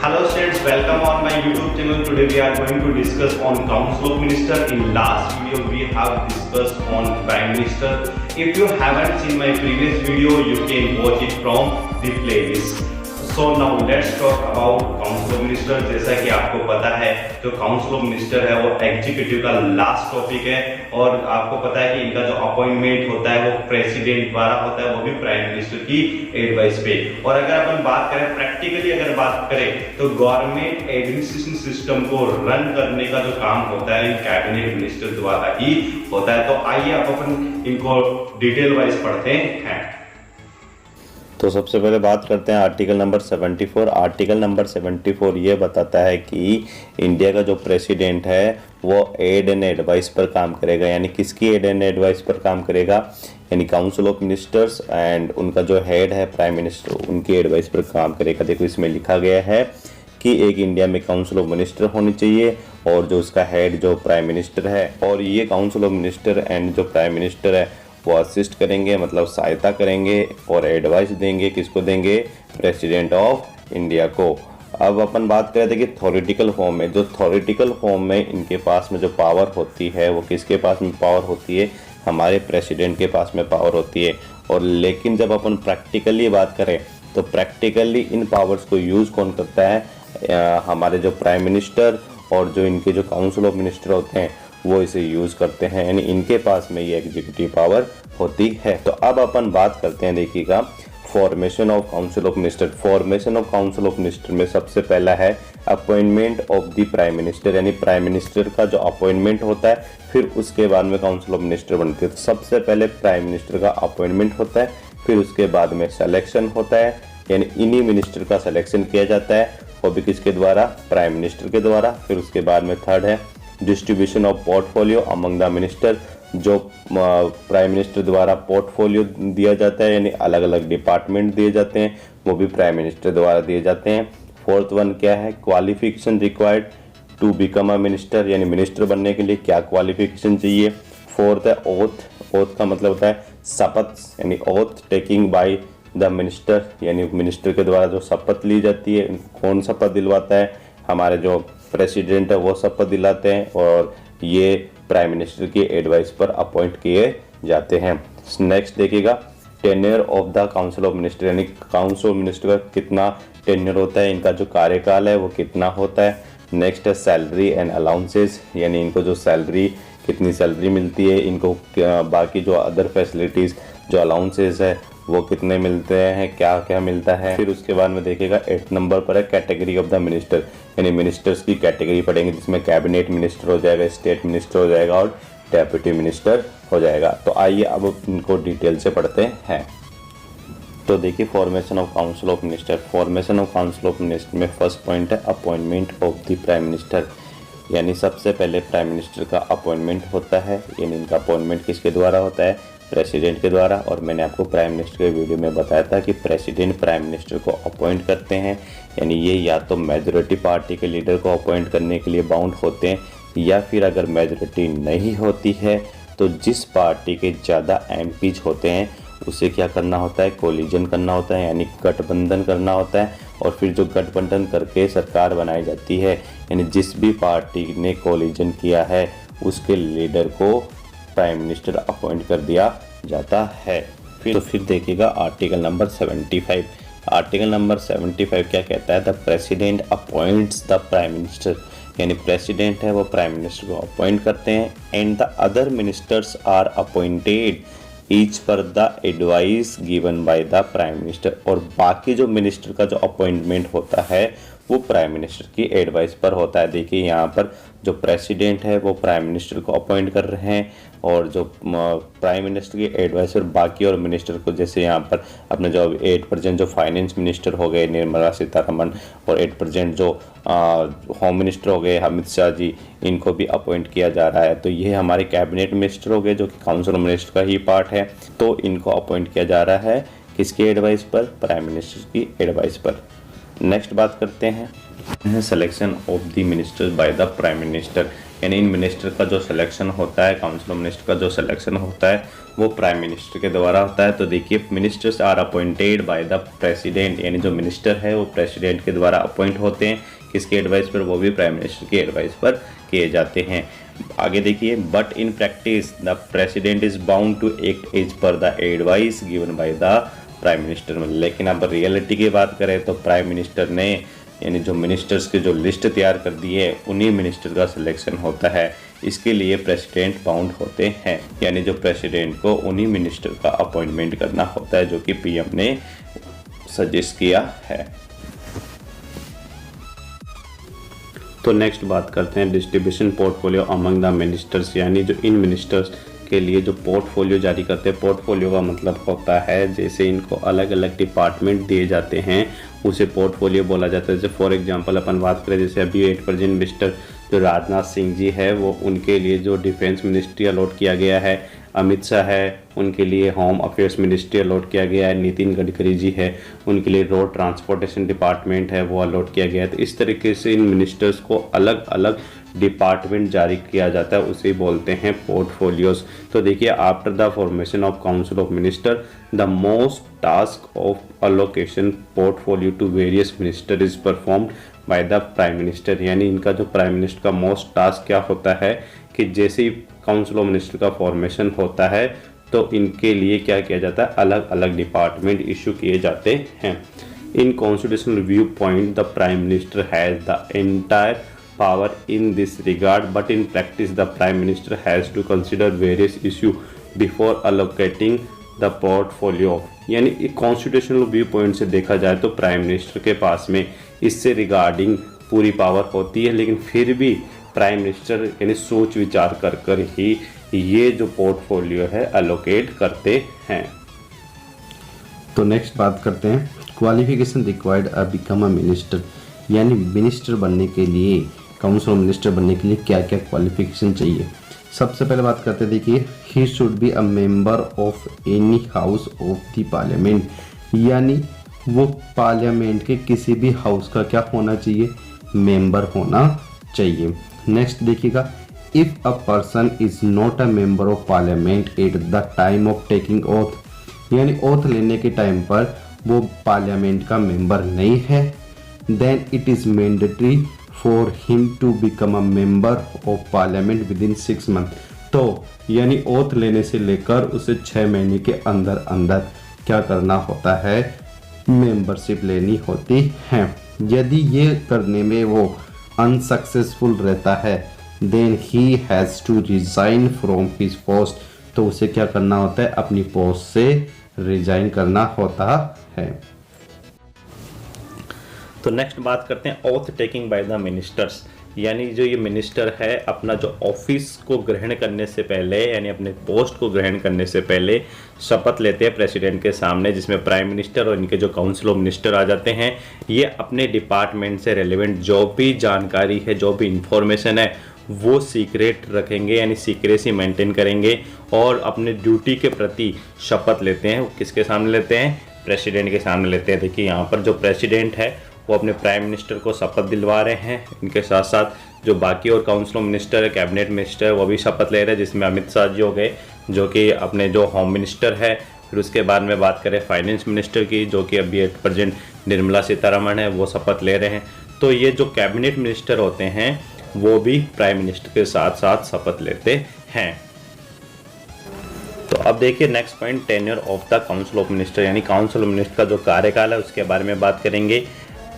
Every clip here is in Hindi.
Hello students, welcome on my YouTube channel. Today we are going to discuss on Council of Minister. In last video we have discussed on Prime Minister. If you haven't seen my previous video, you can watch it from the playlist. So now let's talk about council of minister. जैसा कि आपको पता है जो काउंसिल ऑफ मिनिस्टर है वो एग्जीक्यूटिव का लास्ट टॉपिक है और आपको पता है कि इनका जो अपॉइंटमेंट होता है वो प्रेसिडेंट द्वारा होता है, वो भी प्राइम मिनिस्टर की एडवाइस पे। और अगर अपन बात करें प्रैक्टिकली, अगर बात करें तो गवर्नमेंट एडमिनिस्ट्रेशन सिस्टम को रन करने का जो काम होता है कैबिनेट मिनिस्टर द्वारा ही होता है। तो आइए आप अपन इनको डिटेल वाइज पढ़ते हैं। तो सबसे पहले बात करते हैं आर्टिकल नंबर 74। आर्टिकल नंबर 74 ये बताता है कि इंडिया का जो प्रेसिडेंट है वो एड एंड एडवाइस पर काम करेगा। यानी किसकी एड एंड एडवाइस पर काम करेगा? यानी काउंसिल ऑफ मिनिस्टर्स एंड उनका जो हेड है प्राइम मिनिस्टर, उनकी एडवाइस पर काम करेगा। देखो इसमें लिखा गया है कि एक इंडिया में काउंसिल ऑफ मिनिस्टर होनी चाहिए और जो उसका हेड जो प्राइम मिनिस्टर है, और ये काउंसिल ऑफ मिनिस्टर एंड जो प्राइम मिनिस्टर है वो असिस्ट करेंगे, मतलब सहायता करेंगे और एडवाइस देंगे। किसको देंगे? प्रेसिडेंट ऑफ इंडिया को। अब अपन बात कर रहे थे कि थ्योरेटिकल फॉर्म में, जो थ्योरेटिकल फॉर्म में इनके पास में जो पावर होती है वो किसके पास में पावर होती है? हमारे प्रेसिडेंट के पास में पावर होती है। और लेकिन जब अपन प्रैक्टिकली बात करें तो प्रैक्टिकली इन पावर्स को यूज़ कौन करता है? हमारे जो प्राइम मिनिस्टर और जो इनके जो काउंसिल ऑफ मिनिस्टर होते हैं वो इसे यूज़ करते हैं। यानी इनके पास में ये एग्जीक्यूटिव पावर होती है। तो अब अपन बात करते हैं, देखिएगा, formation of council of minister. Formation of council of minister में सबसे पहला है appointment of the prime minister. यानी प्राइम मिनिस्टर का जो अपॉइंटमेंट होता है, फिर उसके बाद में काउंसिल ऑफ मिनिस्टर बनती है। तो सबसे पहले प्राइम मिनिस्टर का अपॉइंटमेंट होता है, फिर उसके बाद में सिलेक्शन होता है। यानी इन्हीं मिनिस्टर का सिलेक्शन किया जाता है, वो भी किसके द्वारा? प्राइम मिनिस्टर के द्वारा। फिर उसके बाद में थर्ड है distribution of portfolio among the minister. जो प्राइम मिनिस्टर द्वारा पोर्टफोलियो दिया जाता है, यानी अलग अलग डिपार्टमेंट दिए जाते हैं, वो भी प्राइम मिनिस्टर द्वारा दिए जाते हैं। फोर्थ वन क्या है? Qualification required to become a minister. यानी मिनिस्टर बनने के लिए क्या क्वालिफिकेशन चाहिए? फोर्थ है ओथ। ओथ का मतलब होता है शपथ, यानी oath taking by the minister. यानी मिनिस्टर के द्वारा जो शपथ ली जाती है, कौन शपथ दिलवाता है? हमारे जो प्रेसिडेंट है वो शपथ दिलाते हैं और ये प्राइम मिनिस्टर की एडवाइस पर अपॉइंट किए जाते हैं। नेक्स्ट देखिएगा tenure of the council of minister. यानी काउंसिल ऑफ मिनिस्टर का कितना टेन्योर होता है, इनका जो कार्यकाल है वो कितना होता है। नेक्स्ट है सैलरी एंड अलाउंसेस। यानी इनको जो सैलरी, कितनी सैलरी मिलती है, इनको बाकी जो अदर फैसिलिटीज़ जो अलाउंसेस है वो कितने मिलते हैं, क्या क्या मिलता है। फिर उसके बाद में देखिएगा 8 नंबर पर है कैटेगरी ऑफ द मिनिस्टर। यानी मिनिस्टर्स की कैटेगरी पढ़ेंगे, जिसमें कैबिनेट मिनिस्टर हो जाएगा, स्टेट मिनिस्टर हो जाएगा और डेप्यूटी मिनिस्टर हो जाएगा। तो आइए अब इनको डिटेल से पढ़ते हैं। तो देखिए formation of council of minister. Formation of council of minister में फर्स्ट पॉइंट है appointment of the prime minister. यानी सबसे पहले प्राइम मिनिस्टर का अपॉइंटमेंट होता है। यानी इनका अपॉइंटमेंट किसके द्वारा होता है? प्रेसिडेंट के द्वारा। और मैंने आपको प्राइम मिनिस्टर के वीडियो में बताया था कि प्रेसिडेंट प्राइम मिनिस्टर को अपॉइंट करते हैं। यानी ये या तो मेजॉरिटी पार्टी के लीडर को अपॉइंट करने के लिए बाउंड होते हैं, या फिर अगर मेजॉरिटी नहीं होती है तो जिस पार्टी के ज़्यादा एमपीज होते हैं उसे क्या करना होता है? कोलिजन करना होता है, यानी गठबंधन करना होता है। और फिर जो गठबंधन करके सरकार बनाई जाती है, यानी जिस भी पार्टी ने कोलिजन किया है उसके लीडर को प्राइम मिनिस्टर अपॉइंट कर दिया जाता है। फिर देखिएगा आर्टिकल नंबर 75। आर्टिकल नंबर 75 क्या कहता है? The president appoints the prime minister. यानी प्रेसिडेंट है वो प्राइम मिनिस्टर को अपॉइंट करते हैं। And the other ministers are appointed each पर the advice given by the prime minister. और बाकी जो मिनिस्टर का जो अपॉइंटमेंट होता है वो प्राइम मिनिस्टर की एडवाइस पर होता है। देखिए यहाँ पर जो प्रेसिडेंट है वो प्राइम मिनिस्टर को अपॉइंट कर रहे हैं और जो प्राइम मिनिस्टर की एडवाइसर बाकी और मिनिस्टर को, जैसे यहाँ पर अपने जो 8% जो फाइनेंस मिनिस्टर हो गए निर्मला सीतारमण और 8% जो होम मिनिस्टर हो गए अमित शाह जी, इनको भी अपॉइंट किया जा रहा है। तो ये हमारे कैबिनेट मिनिस्टर हो गए जो कि काउंसिल मिनिस्टर का ही पार्ट है। तो इनको अपॉइंट किया जा रहा है किसकी एडवाइस पर? प्राइम मिनिस्टर की एडवाइस पर। नेक्स्ट बात करते हैं selection of the minister bye the prime minister. यानी इन मिनिस्टर का जो सिलेक्शन होता है, काउंसिल ऑफ मिनिस्टर का जो सिलेक्शन होता है वो प्राइम मिनिस्टर के द्वारा होता है। तो देखिए, ministers are appointed by the president, यानी जो मिनिस्टर है वो प्रेसिडेंट के द्वारा अपॉइंट होते हैं। किसके एडवाइस पर? वो भी प्राइम मिनिस्टर की एडवाइस पर किए जाते हैं। आगे देखिए, but in practice the president is bound to act as per the advice given by the prime minister. लेकिन अब रियलिटी की बात करें तो प्राइम मिनिस्टर ने यानी जो मिनिस्टर्स की जो लिस्ट तैयार कर दी है उन्हीं मिनिस्टर का सिलेक्शन होता है। इसके लिए प्रेसिडेंट बाउंड होते हैं, यानी जो प्रेसिडेंट को उन्हीं मिनिस्टर का अपॉइंटमेंट करना होता है जो कि पीएम ने सजेस्ट किया है। तो नेक्स्ट बात करते हैं distribution portfolio among the ministers, यानी जो इन मिनिस्टर्स के लिए जो पोर्टफोलियो जारी करते हैं। पोर्टफोलियो का मतलब होता है जैसे इनको अलग अलग डिपार्टमेंट दिए जाते हैं उसे पोर्टफोलियो बोला जाता है। जैसे फॉर एग्जांपल अपन बात करें, जैसे अभी 8 मिनिस्टर जो राजनाथ सिंह जी है वो उनके लिए जो डिफेंस मिनिस्ट्री अलॉट किया गया है, अमित शाह है उनके लिए होम अफेयर्स मिनिस्ट्री अलॉट किया गया है, नितिन गडकरी जी है उनके लिए रोड ट्रांसपोर्टेशन डिपार्टमेंट है वो अलॉट किया गया है। तो इस तरीके से इन मिनिस्टर्स को अलग अलग डिपार्टमेंट जारी किया जाता है, उसे बोलते हैं पोर्टफोलियोज। तो देखिए, after the formation of council of minister the most task of allocation portfolio to various minister is performed by the prime minister, यानी इनका जो प्राइम मिनिस्टर का मोस्ट टास्क क्या होता है कि जैसे ही काउंसिल ऑफ मिनिस्टर का फॉर्मेशन होता है तो इनके लिए क्या किया जाता है, अलग अलग डिपार्टमेंट इशू किए जाते हैं। In constitutional viewpoint the prime minister has the entire power in this regard, but in practice the prime minister has to consider various issue before allocating the portfolio। यानी कॉन्स्टिट्यूशनल व्यू पॉइंट से देखा जाए तो प्राइम मिनिस्टर के पास में इससे रिगार्डिंग पूरी पावर होती है, लेकिन फिर भी प्राइम मिनिस्टर यानी सोच विचार कर कर ही ये जो पोर्टफोलियो है अलोकेट करते हैं। तो नेक्स्ट बात करते हैं qualification required a become a minister, यानी मिनिस्टर बनने के लिए, काउंसिल ऑफ मिनिस्टर बनने के लिए क्या क्या क्वालिफिकेशन चाहिए। सबसे पहले बात करते हैं, देखिए, he should be a member of any house of the parliament, यानी वो पार्लियामेंट के किसी भी हाउस का क्या होना चाहिए, मेंबर होना चाहिए। नेक्स्ट देखिएगा, if a person is not a member of parliament at the time of taking oath, यानी ओथ लेने के टाइम पर वो पार्लियामेंट का मेंबर नहीं है, then it is mandatory for him to become a member of parliament within 6 months। तो यानी ओथ लेने से लेकर उसे 6 महीने के अंदर अंदर क्या करना होता है, मेंबरशिप लेनी होती है। यदि ये करने में वो अनसक्सेसफुल रहता है then he has to resign from his post, तो उसे क्या करना होता है, अपनी पोस्ट से रिजाइन करना होता है। तो नेक्स्ट बात करते हैं oath taking by the ministers, यानी जो ये मिनिस्टर है अपना जो ऑफिस को ग्रहण करने से पहले यानी अपने पोस्ट को ग्रहण करने से पहले शपथ लेते हैं प्रेसिडेंट के सामने, जिसमें प्राइम मिनिस्टर और इनके जो काउंसिल ऑफ मिनिस्टर आ जाते हैं। ये अपने डिपार्टमेंट से रेलिवेंट जो भी जानकारी है, जो भी इंफॉर्मेशन है वो सीक्रेट रखेंगे, यानी सीक्रेसी मेंटेन करेंगे और अपने ड्यूटी के प्रति शपथ लेते हैं। वो किसके सामने लेते हैं, प्रेसिडेंट के सामने लेते हैं। देखिए, यहाँ पर जो प्रेसिडेंट है वो अपने प्राइम मिनिस्टर को शपथ दिलवा रहे हैं, इनके साथ साथ जो बाकी और काउंसिल ऑफ मिनिस्टर है, कैबिनेट मिनिस्टर है, वो भी शपथ ले रहे हैं, जिसमें अमित शाह जी हो गए जो कि अपने जो होम मिनिस्टर है। फिर उसके बाद में बात करें फाइनेंस मिनिस्टर की, जो कि अभी 8% निर्मला सीतारमण है, वो शपथ ले रहे हैं। तो ये जो कैबिनेट मिनिस्टर होते हैं वो भी प्राइम मिनिस्टर के साथ साथ शपथ लेते हैं। तो अब देखिए next point, tenure of the council of minister, यानी काउंसिल ऑफ मिनिस्टर का जो कार्यकाल है उसके बारे में बात करेंगे।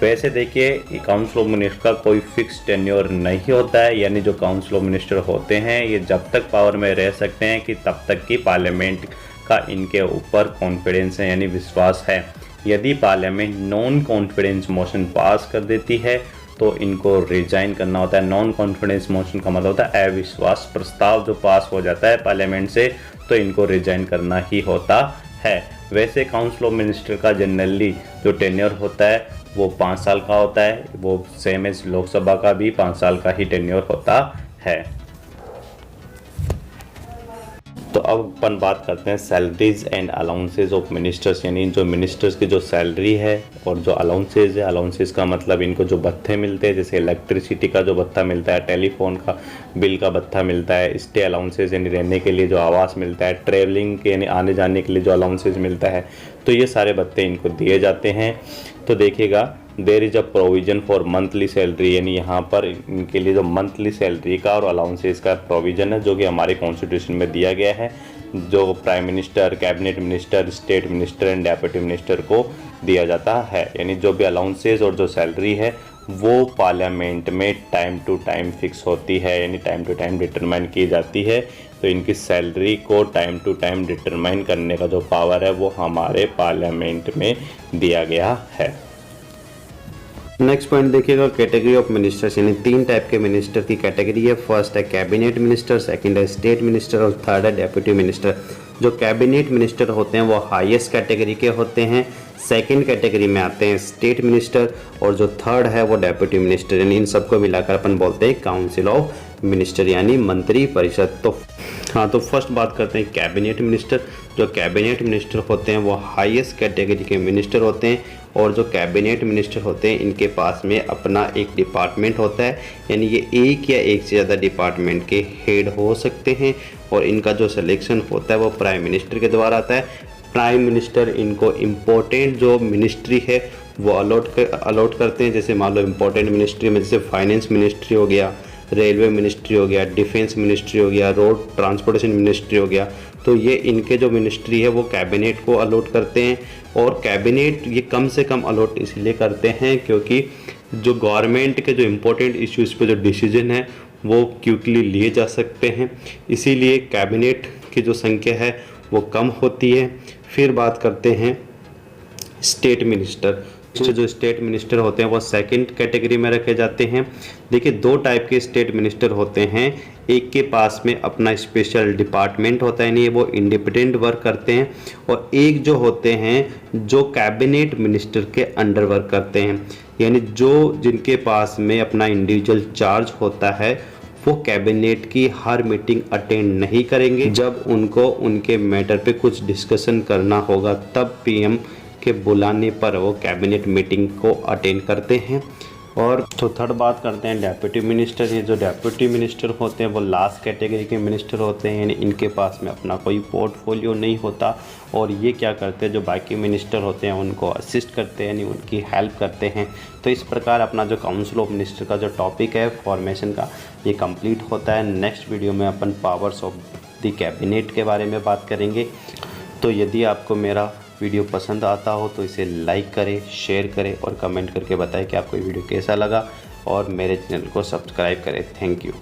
वैसे देखिए, काउंसिल ऑफ मिनिस्टर का कोई फिक्स टेन्योर नहीं होता है, यानी जो काउंसिल ऑफ मिनिस्टर होते हैं ये जब तक पावर में रह सकते हैं कि तब तक की पार्लियामेंट का इनके ऊपर कॉन्फिडेंस है, यानी विश्वास है। यदि parliament non confidence motion pass कर देती है तो इनको रिजाइन करना होता है। नॉन कॉन्फिडेंस मोशन का मतलब होता है अविश्वास प्रस्ताव जो पास हो जाता है पार्लियामेंट से, तो इनको रिजाइन करना ही होता है। वैसे काउंसिल ऑफ मिनिस्टर का जनरली जो टेन्योर होता है वो 5 साल का होता है, वो सेम एज लोकसभा का भी 5 साल का ही टेन्योर होता है। तो अब अपन बात करते हैं salaries and allowances of ministers, यानी जो मिनिस्टर्स की जो सैलरी है और जो अलाउंसेज है। अलाउंसेज का मतलब इनको जो भत्ते मिलते हैं, जैसे इलेक्ट्रिसिटी का जो भत्ता मिलता है, टेलीफोन का बिल का भत्ता मिलता है, स्टे अलाउंसेज यानी रहने के लिए जो आवास मिलता है, ट्रेवलिंग के यानी आने जाने के लिए जो अलाउंसेज मिलता है, तो ये सारे भत्ते इनको दिए जाते हैं। तो देखिएगा there is a provision for monthly salary, यानी यहाँ पर इनके लिए जो मंथली सैलरी का और अलाउंसेस का प्रोविज़न है जो कि हमारे कॉन्स्टिट्यूशन में दिया गया है, जो prime minister, cabinet minister, state minister and deputy minister को दिया जाता है। यानी जो भी अलाउंसेस और जो सैलरी है वो पार्लियामेंट में टाइम टू टाइम फिक्स होती है, यानी टाइम टू टाइम डिटरमाइन की जाती है। तो इनकी सैलरी को टाइम टू टाइम डिटरमाइन करने का जो पावर है वो हमारे पार्लियामेंट में दिया गया है। नेक्स्ट पॉइंट देखिएगा, कैटेगरी ऑफ मिनिस्टर्स, यानी 3 टाइप के मिनिस्टर की कैटेगरी है। फर्स्ट है कैबिनेट मिनिस्टर, सेकंड है स्टेट मिनिस्टर और थर्ड है डेप्यूटी मिनिस्टर। जो कैबिनेट मिनिस्टर होते हैं वो हाईएस्ट कैटेगरी के होते हैं, सेकंड कैटेगरी में आते हैं स्टेट मिनिस्टर और जो थर्ड है वो डेप्यूटी मिनिस्टर, यानी इन सबको मिलाकर अपन बोलते हैं काउंसिल ऑफ मिनिस्टर यानी मंत्री परिषद। तो हाँ, तो फर्स्ट बात करते हैं कैबिनेट मिनिस्टर। जो कैबिनेट मिनिस्टर होते हैं वो हाईएस्ट कैटेगरी के मिनिस्टर होते हैं और जो कैबिनेट मिनिस्टर होते हैं इनके पास में अपना एक डिपार्टमेंट होता है, यानी ये एक या एक से ज़्यादा डिपार्टमेंट के हेड हो सकते हैं और इनका जो सिलेक्शन होता है वो प्राइम मिनिस्टर के द्वारा आता है। प्राइम मिनिस्टर इनको इम्पोर्टेंट जो मिनिस्ट्री है वो अलॉट करते हैं। जैसे मान लो इम्पोर्टेंट मिनिस्ट्री में जैसे फाइनेंस मिनिस्ट्री हो गया, रेलवे मिनिस्ट्री हो गया, डिफेंस मिनिस्ट्री हो गया, रोड ट्रांसपोर्टेशन मिनिस्ट्री हो गया, तो ये इनके जो मिनिस्ट्री है वो कैबिनेट को अलॉट करते हैं। और कैबिनेट ये कम से कम अलॉट इसलिए करते हैं क्योंकि जो गवर्नमेंट के जो इम्पोर्टेंट इश्यूज़ पे जो डिसीजन है वो क्विकली लिए जा सकते हैं, इसीलिए कैबिनेट की जो संख्या है वो कम होती है। फिर बात करते हैं स्टेट मिनिस्टर। जो स्टेट मिनिस्टर होते हैं वो सेकंड कैटेगरी में रखे जाते हैं। देखिए 2 टाइप के स्टेट मिनिस्टर होते हैं, एक के पास में अपना स्पेशल डिपार्टमेंट होता है, यानी वो इंडिपेंडेंट वर्क करते हैं, और एक जो होते हैं जो कैबिनेट मिनिस्टर के अंडर वर्क करते हैं, यानी जो जिनके पास में अपना इंडिविजुअल चार्ज होता है वो कैबिनेट की हर मीटिंग अटेंड नहीं करेंगे। जब उनको उनके मैटर पे कुछ डिस्कशन करना होगा तब पीएम के बुलाने पर वो कैबिनेट मीटिंग को अटेंड करते हैं। और तो थर्ड बात करते हैं डेप्यूटी मिनिस्टर। ये जो डेप्यूटी मिनिस्टर होते हैं वो लास्ट कैटेगरी के मिनिस्टर होते हैं, यानी इनके पास में अपना कोई पोर्टफोलियो नहीं होता और ये क्या करते हैं, जो बाकी मिनिस्टर होते हैं उनको असिस्ट करते हैं, यानी उनकी हेल्प करते हैं। तो इस प्रकार अपना जो काउंसिल ऑफ मिनिस्टर का जो टॉपिक है फॉर्मेशन का ये कंप्लीट होता है। नेक्स्ट वीडियो में अपन पावर्स ऑफ द कैबिनेट के बारे में बात करेंगे। तो यदि आपको मेरा वीडियो पसंद आता हो तो इसे लाइक करें, शेयर करें और कमेंट करके बताएं कि आपको ये वीडियो कैसा लगा और मेरे चैनल को सब्सक्राइब करें। Thank you.